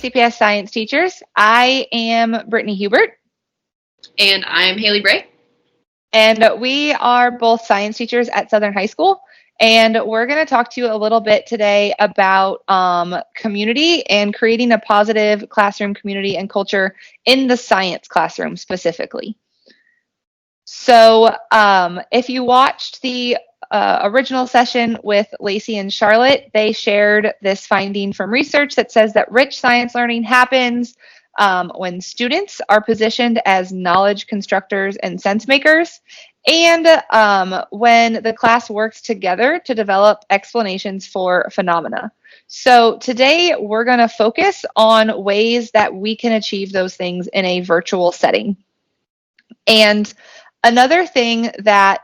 ACPS science teachers. I am Brittany Hubert. And I'm Hailee Bray. And we are both science teachers at Southern High School. And we're going to talk to you a little bit today about community and creating a positive classroom community and culture in the science classroom specifically. So if you watched the original session with Lacey and Charlotte, they shared this finding from research that says that rich science learning happens when students are positioned as knowledge constructors and sense makers, and when the class works together to develop explanations for phenomena. So today we're going to focus on ways that we can achieve those things in a virtual setting. And another thing that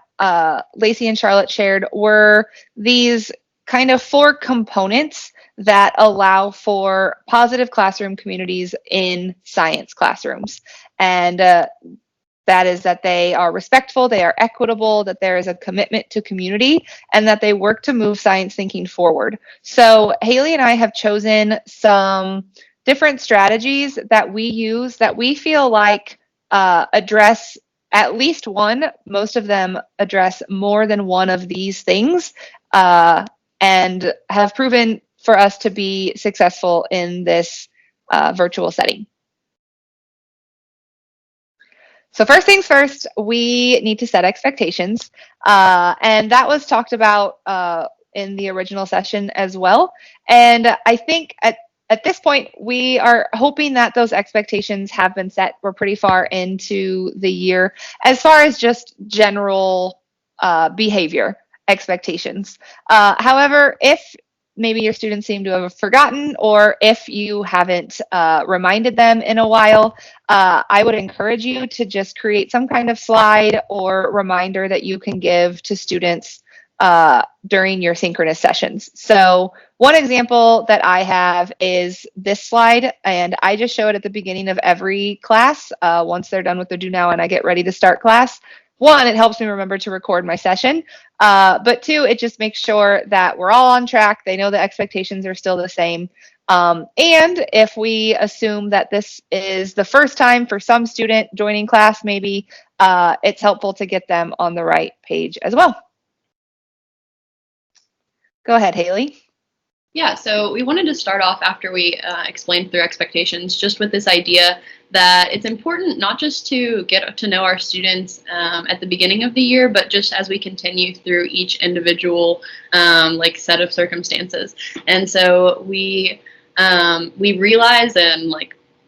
Lacey and Charlotte shared were these kind of 4 components that allow for positive classroom communities in science classrooms. And that is that they are respectful, they are equitable, that there is a commitment to community, and that they work to move science thinking forward. So Hailee and I have chosen some different strategies that we use that we feel like address at least one. Most of them address more than one of these things and have proven for us to be successful in this virtual setting. So first things first, we need to set expectations. And that was talked about in the original session as well. And I think at this point, we are hoping that those expectations have been set. We're pretty far into the year as far as just general behavior expectations. However, if maybe your students seem to have forgotten, or if you haven't reminded them in a while, I would encourage you to just create some kind of slide or reminder that you can give to students during your synchronous sessions. So one example that I have is this slide, and I just show it at the beginning of every class once they're done with their do now and I get ready to start class. 1, it helps me remember to record my session, but 2, it just makes sure that we're all on track. They know the expectations are still the same. And if we assume that this is the first time for some student joining class, maybe it's helpful to get them on the right page as well. Go ahead, Hailee. Yeah, so we wanted to start off after we explained through expectations, just with this idea that it's important not just to get to know our students at the beginning of the year, but just as we continue through each individual set of circumstances. And so we realize and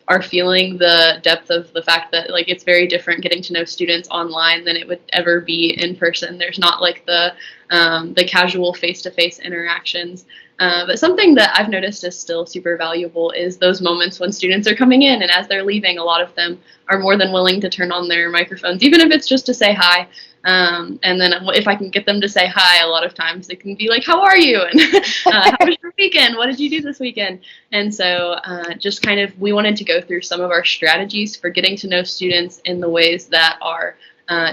are feeling the depth of the fact that it's very different getting to know students online than it would ever be in person. There's not the casual face-to-face interactions. But something that I've noticed is still super valuable is those moments when students are coming in, and as they're leaving, a lot of them are more than willing to turn on their microphones, even if it's just to say hi. And then if I can get them to say hi, a lot of times they can be like, how are you? And how was your weekend? What did you do this weekend? And so just kind of, we wanted to go through some of our strategies for getting to know students in the ways that are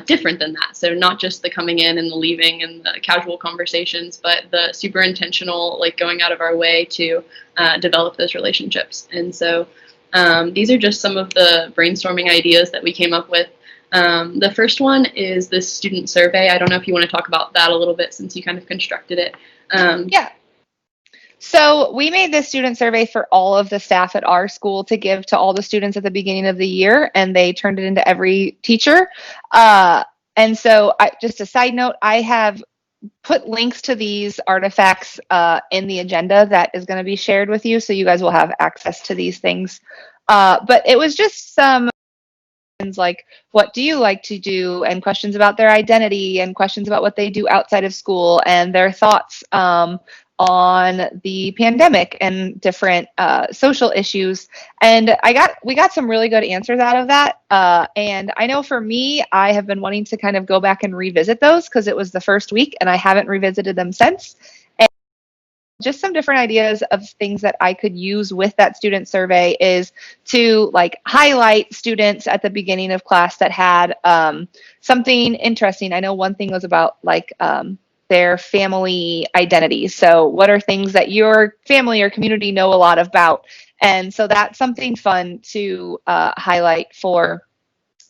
different than that. So not just the coming in and the leaving and the casual conversations, but the super intentional, going out of our way to develop those relationships. And so these are just some of the brainstorming ideas that we came up with. The first one is this student survey. I don't know if you want to talk about that a little bit since you kind of constructed it. Yeah. So we made this student survey for all of the staff at our school to give to all the students at the beginning of the year, and they turned it into every teacher. And so just a side note, I have put links to these artifacts in the agenda that is going to be shared with you, so you guys will have access to these things. But it was just some like, what do you like to do, and questions about their identity, and questions about what they do outside of school, and their thoughts on the pandemic and different social issues. And we got some really good answers out of that. And I know for me, I have been wanting to kind of go back and revisit those because it was the first week and I haven't revisited them since. And just some different ideas of things that I could use with that student survey is to highlight students at the beginning of class that had something interesting. I know one thing was about their family identity. So what are things that your family or community know a lot about? And so that's something fun to highlight for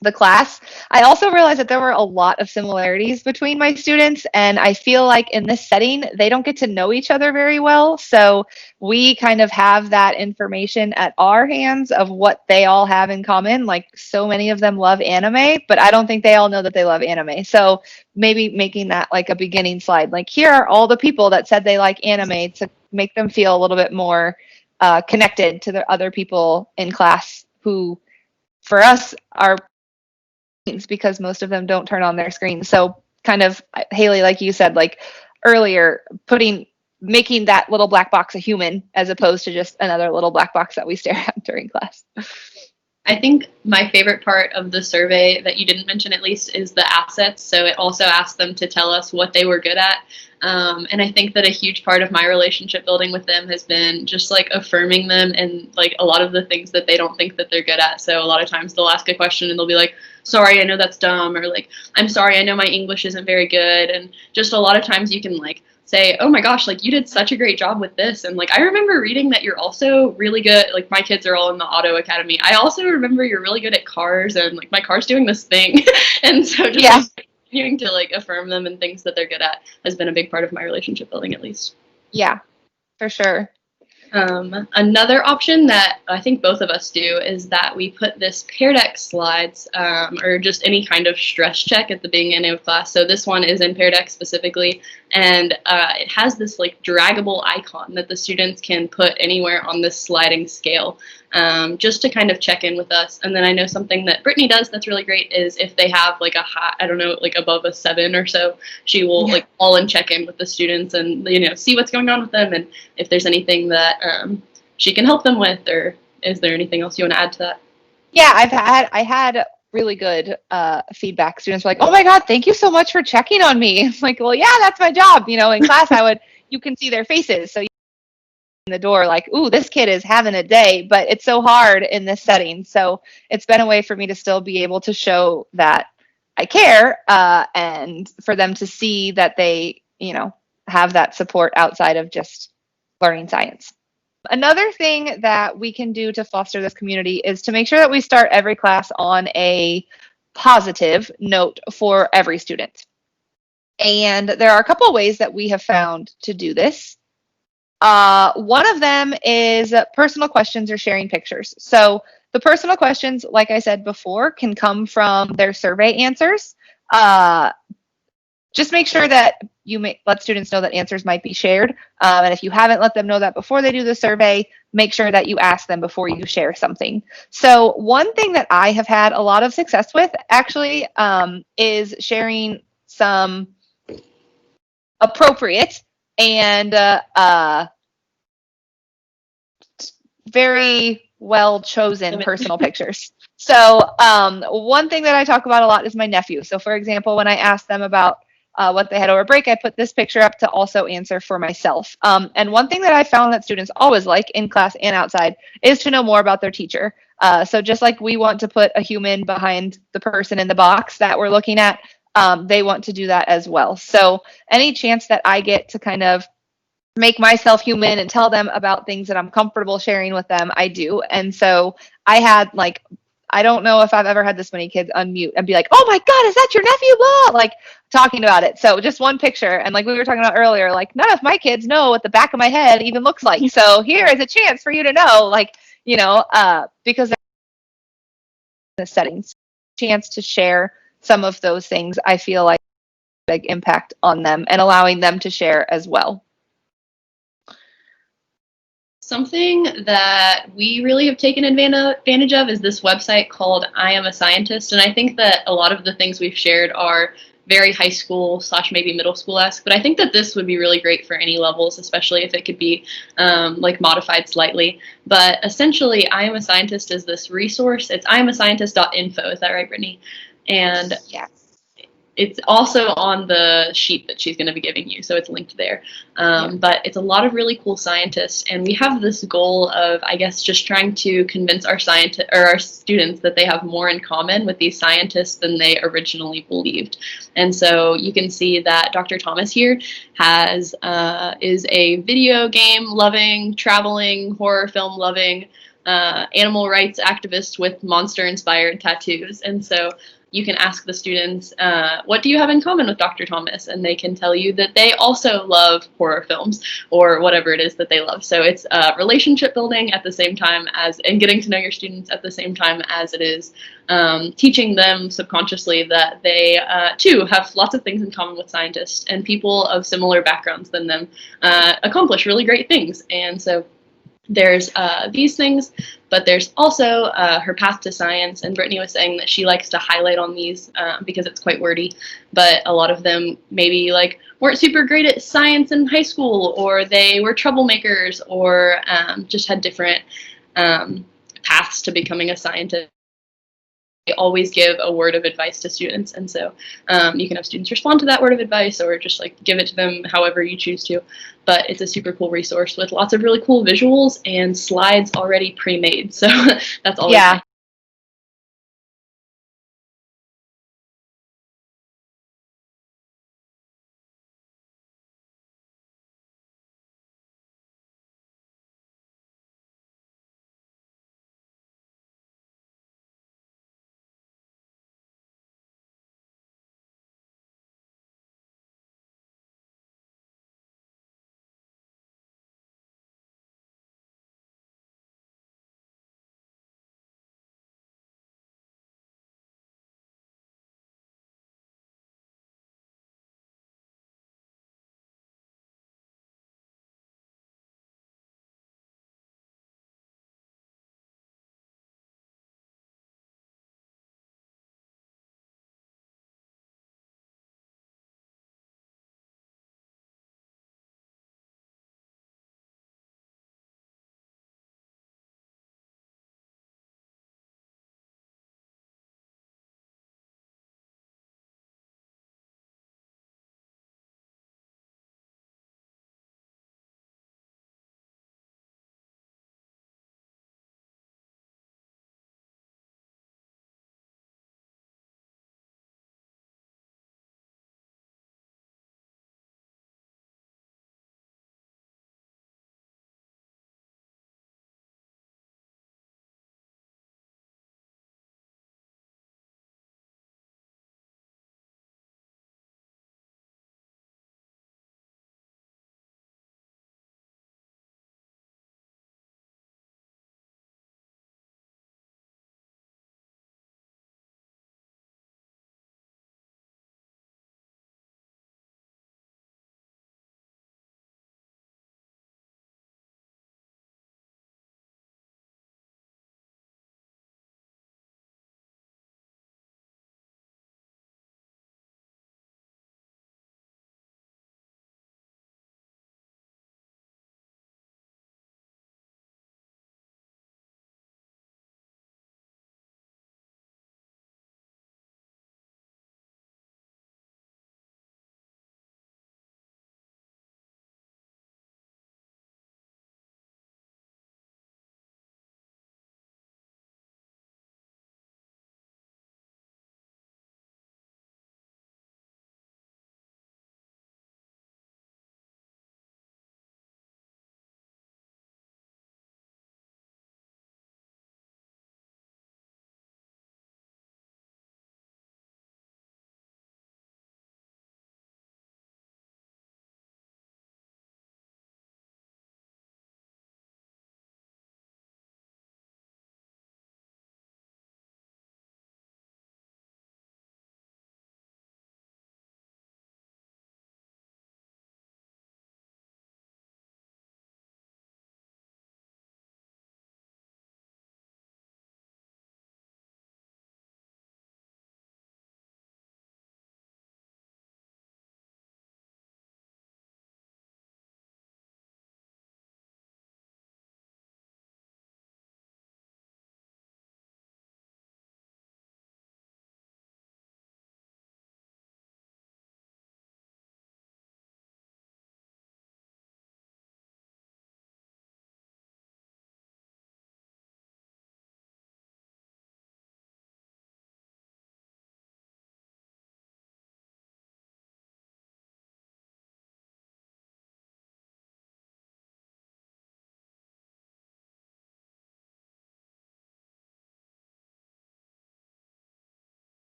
the class. I also realized that there were a lot of similarities between my students, and I feel like in this setting, they don't get to know each other very well. So we kind of have that information at our hands of what they all have in common. Like so many of them love anime, but I don't think they all know that they love anime. So maybe making that like a beginning slide, like here are all the people that said they like anime to make them feel a little bit more connected to the other people in class who for us are because most of them don't turn on their screens. So kind of Hailee, like you said, like earlier, making that little black box a human as opposed to just another little black box that we stare at during class. I think my favorite part of the survey that you didn't mention at least is the assets. So it also asked them to tell us what they were good at. And I think that a huge part of my relationship building with them has been just like affirming them and like a lot of the things that they don't think that they're good at. So a lot of times they'll ask a question and they'll be like, sorry, I know that's dumb, or like, I'm sorry, I know my English isn't very good. And just a lot of times you can like say, oh my gosh, like you did such a great job with this. And like, I remember reading that you're also really good. Like my kids are all in the auto academy. I also remember you're really good at cars and like my car's doing this thing. And so just like, continuing to like affirm them and things that they're good at has been a big part of my relationship building, at least. Yeah, for sure. Another option that I think both of us do is that we put this Pear Deck slides or just any kind of stress check at the beginning of class. So this one is in Pear Deck specifically, and it has this like draggable icon that the students can put anywhere on this sliding scale just to kind of check in with us. And then I know something that Brittany does that's really great is if they have like a high, I don't know, like above a 7 or so, she will like call and check in with the students and, you know, see what's going on with them and if there's anything that she can help them with, or is there anything else you want to add to that? Yeah, I had really good feedback. Students were like, "Oh my God, thank you so much for checking on me." It's like, well, yeah, that's my job. You know, in class, you can see their faces, so you in the door like, "Ooh, this kid is having a day," but it's so hard in this setting. So it's been a way for me to still be able to show that I care, and for them to see that they, you know, have that support outside of just learning science. Another thing that we can do to foster this community is to make sure that we start every class on a positive note for every student. And there are a couple of ways that we have found to do this. One of them is personal questions or sharing pictures. So the personal questions, like I said before, can come from their survey answers. Just make sure that you let students know that answers might be shared. And if you haven't let them know that before they do the survey, make sure that you ask them before you share something. So one thing that I have had a lot of success with actually is sharing some appropriate and very well chosen personal pictures. So one thing that I talk about a lot is my nephew. So for example, when I asked them about what they had over break, I put this picture up to also answer for myself. And one thing that I found that students always like in class and outside is to know more about their teacher. So just like we want to put a human behind the person in the box that we're looking at, they want to do that as well. So any chance that I get to kind of make myself human and tell them about things that I'm comfortable sharing with them, I do. And so I had like, I don't know if I've ever had this many kids unmute and be like, "Oh my God, is that your nephew?" Blah, like talking about it. So just one picture. And like we were talking about earlier, like none of my kids know what the back of my head even looks like. So here is a chance for you to know, like, you know, because the settings, chance to share some of those things, I feel like a big impact on them and allowing them to share as well. Something that we really have taken advantage of is this website called I Am a Scientist. And I think that a lot of the things we've shared are very high school / maybe middle school-esque. But I think that this would be really great for any levels, especially if it could be like modified slightly. But essentially, I Am a Scientist is this resource. It's iamascientist.info. Is that right, Brittany? And yes. it's also on the sheet that she's going to be giving you, so it's linked there. But it's a lot of really cool scientists, and we have this goal of, I guess, just trying to convince our our students that they have more in common with these scientists than they originally believed. And so you can see that Dr. Thomas here is a video game loving, traveling, horror film loving, animal rights activist with monster inspired tattoos. And so you can ask the students, what do you have in common with Dr. Thomas? And they can tell you that they also love horror films or whatever it is that they love. So it's relationship building at the same time as, and getting to know your students at the same time as it is teaching them subconsciously that they too have lots of things in common with scientists, and people of similar backgrounds than them accomplish really great things. And so there's these things, but there's also her path to science, and Brittany was saying that she likes to highlight on these because it's quite wordy, but a lot of them maybe like weren't super great at science in high school, or they were troublemakers, or just had different paths to becoming a scientist. I always give a word of advice to students, and so you can have students respond to that word of advice or just like give it to them however you choose to. But it's a super cool resource with lots of really cool visuals and slides already pre-made, so that's always yeah.